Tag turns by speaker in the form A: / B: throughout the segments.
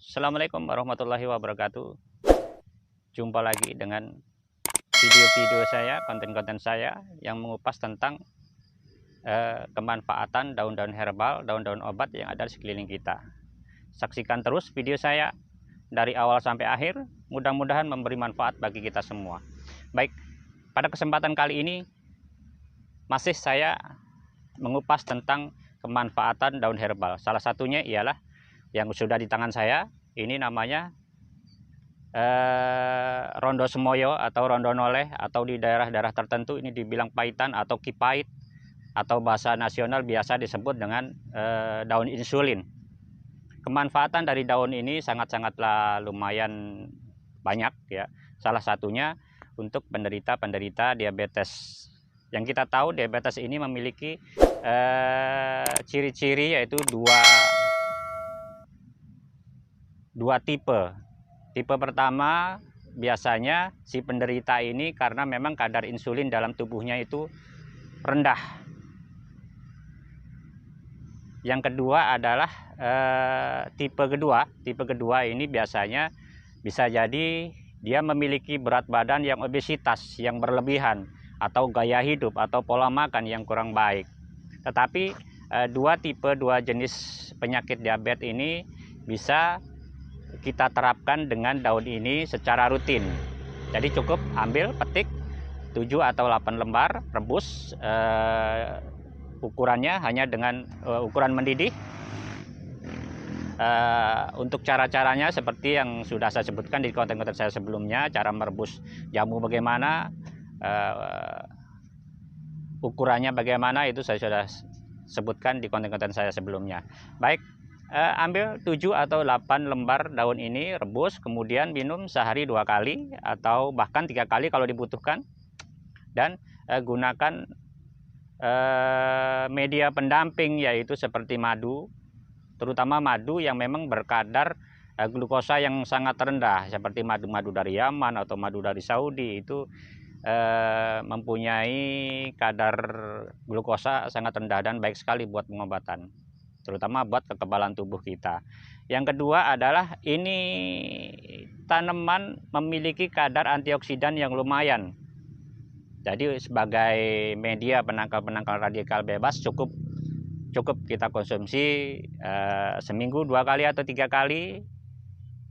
A: Assalamualaikum warahmatullahi wabarakatuh. Jumpa lagi dengan video-video saya, konten-konten saya yang mengupas tentang kemanfaatan daun-daun herbal, daun-daun obat yang ada di sekeliling kita. Saksikan terus video saya dari awal sampai akhir, mudah-mudahan memberi manfaat bagi kita semua. Baik, pada kesempatan kali ini masih saya mengupas tentang kemanfaatan daun herbal. Salah satunya ialah yang sudah di tangan saya, ini namanya rondo semoyo atau rondo noleh, atau di daerah-daerah tertentu ini dibilang paitan atau kipait, atau bahasa nasional biasa disebut dengan daun insulin. Kemanfaatan dari daun ini sangat-sangatlah lumayan banyak ya. Salah satunya untuk penderita diabetes. Yang kita tahu diabetes ini memiliki ciri-ciri yaitu dua tipe. Tipe pertama, biasanya si penderita ini karena memang kadar insulin dalam tubuhnya itu rendah. Yang kedua adalah tipe kedua ini biasanya bisa jadi dia memiliki berat badan yang obesitas, yang berlebihan, atau gaya hidup atau pola makan yang kurang baik. Tetapi dua jenis penyakit diabetes ini bisa kita terapkan dengan daun ini secara rutin. Jadi cukup ambil, petik 7 atau 8 lembar, rebus, ukurannya hanya dengan ukuran mendidih. Untuk cara-caranya seperti yang sudah saya sebutkan di konten-konten saya sebelumnya, cara merebus jamu bagaimana, ukurannya bagaimana, itu saya sudah sebutkan di konten-konten saya sebelumnya. Baik, ambil 7 atau 8 lembar daun ini, rebus, kemudian minum sehari 2 kali atau bahkan 3 kali kalau dibutuhkan. Dan gunakan media pendamping yaitu seperti madu, terutama madu yang memang berkadar glukosa yang sangat rendah, seperti madu-madu dari Yaman atau madu dari Saudi. Itu mempunyai kadar glukosa sangat rendah dan baik sekali buat pengobatan, terutama buat kekebalan tubuh kita. Yang kedua adalah ini tanaman memiliki kadar antioksidan yang lumayan. Jadi sebagai media penangkal radikal bebas cukup kita konsumsi seminggu 2 kali atau 3 kali.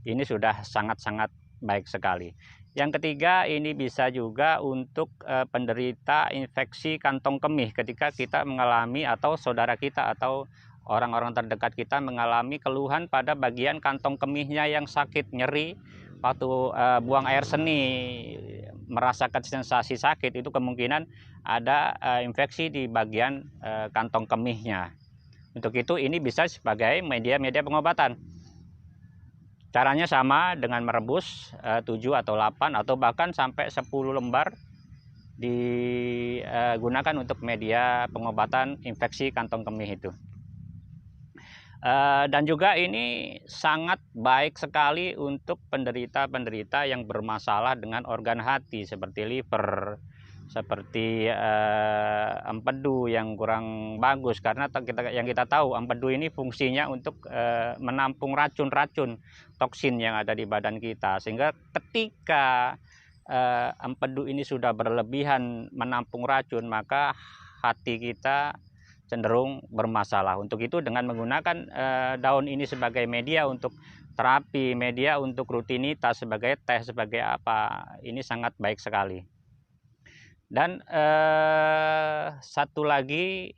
A: Ini sudah sangat-sangat baik sekali. Yang ketiga, ini bisa juga untuk penderita infeksi kantong kemih ketika kita mengalami, atau saudara kita atau orang-orang terdekat kita mengalami keluhan pada bagian kantong kemihnya yang sakit, nyeri waktu buang air seni, merasakan sensasi sakit, itu kemungkinan ada infeksi di bagian kantong kemihnya. Untuk itu ini bisa sebagai media pengobatan. Caranya sama dengan merebus 7 atau 8 atau bahkan sampai 10 lembar digunakan untuk media pengobatan infeksi kantong kemih itu. Dan juga ini sangat baik sekali untuk penderita yang bermasalah dengan organ hati seperti liver, seperti empedu yang kurang bagus, karena yang kita tahu empedu ini fungsinya untuk menampung racun-racun toksin yang ada di badan kita, sehingga ketika empedu ini sudah berlebihan menampung racun, maka hati kita cenderung bermasalah. Untuk itu dengan menggunakan daun ini sebagai media untuk terapi, media untuk rutinitas, sebagai teh, sebagai apa, ini sangat baik sekali. Dan satu lagi,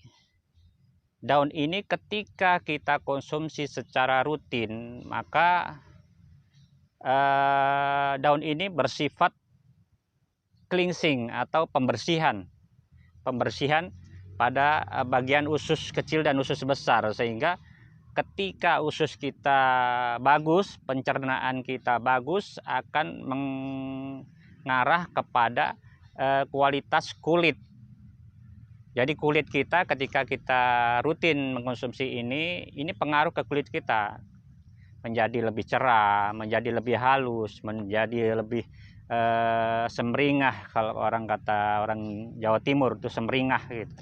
A: daun ini ketika kita konsumsi secara rutin, maka daun ini bersifat cleansing atau pembersihan pada bagian usus kecil dan usus besar, sehingga ketika usus kita bagus, pencernaan kita bagus, akan mengarah kepada kualitas kulit. Jadi kulit kita ketika kita rutin mengkonsumsi ini pengaruh ke kulit kita, menjadi lebih cerah, menjadi lebih halus, menjadi lebih semringah. Kalau orang Jawa Timur itu semringah gitu.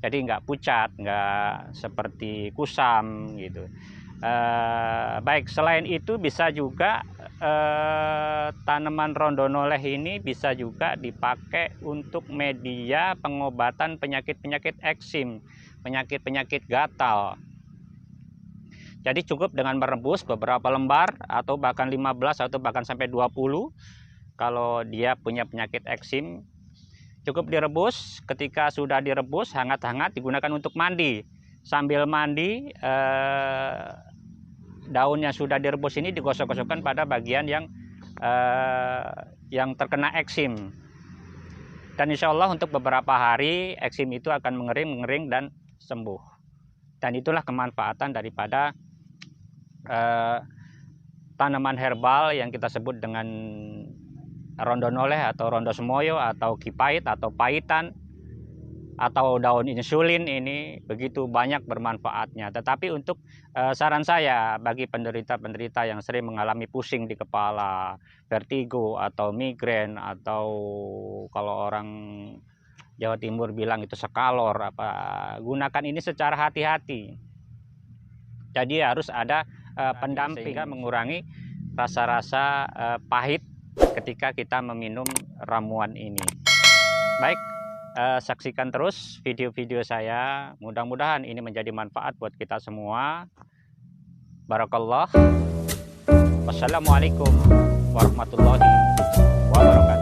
A: Jadi nggak pucat, nggak seperti kusam gitu. Baik, selain itu bisa juga tanaman rondonoleh ini bisa juga dipakai untuk media pengobatan penyakit-penyakit eksim, penyakit-penyakit gatal. Jadi cukup dengan merebus beberapa lembar atau bahkan 15 atau bahkan sampai 20 kalau dia punya penyakit eksim. Cukup direbus, ketika sudah direbus hangat-hangat digunakan untuk mandi. Sambil mandi daun yang sudah direbus ini digosok-gosokkan pada bagian yang terkena eksim. Dan insya Allah untuk beberapa hari eksim itu akan mengering dan sembuh. Dan itulah kemanfaatan daripada tanaman herbal yang kita sebut dengan rondonoleh atau rondo semoyo atau kipait atau paitan atau daun insulin ini begitu banyak bermanfaatnya. Tetapi untuk saran saya bagi penderita-penderita yang sering mengalami pusing di kepala, vertigo atau migrain atau kalau orang Jawa Timur bilang itu skalor, gunakan ini secara hati-hati. Jadi harus ada pendamping sehingga mengurangi rasa-rasa pahit ketika kita meminum ramuan ini. Baik, saksikan terus video-video saya. Mudah-mudahan ini menjadi manfaat buat kita semua. Barakallah. Wassalamualaikum warahmatullahi wabarakatuh.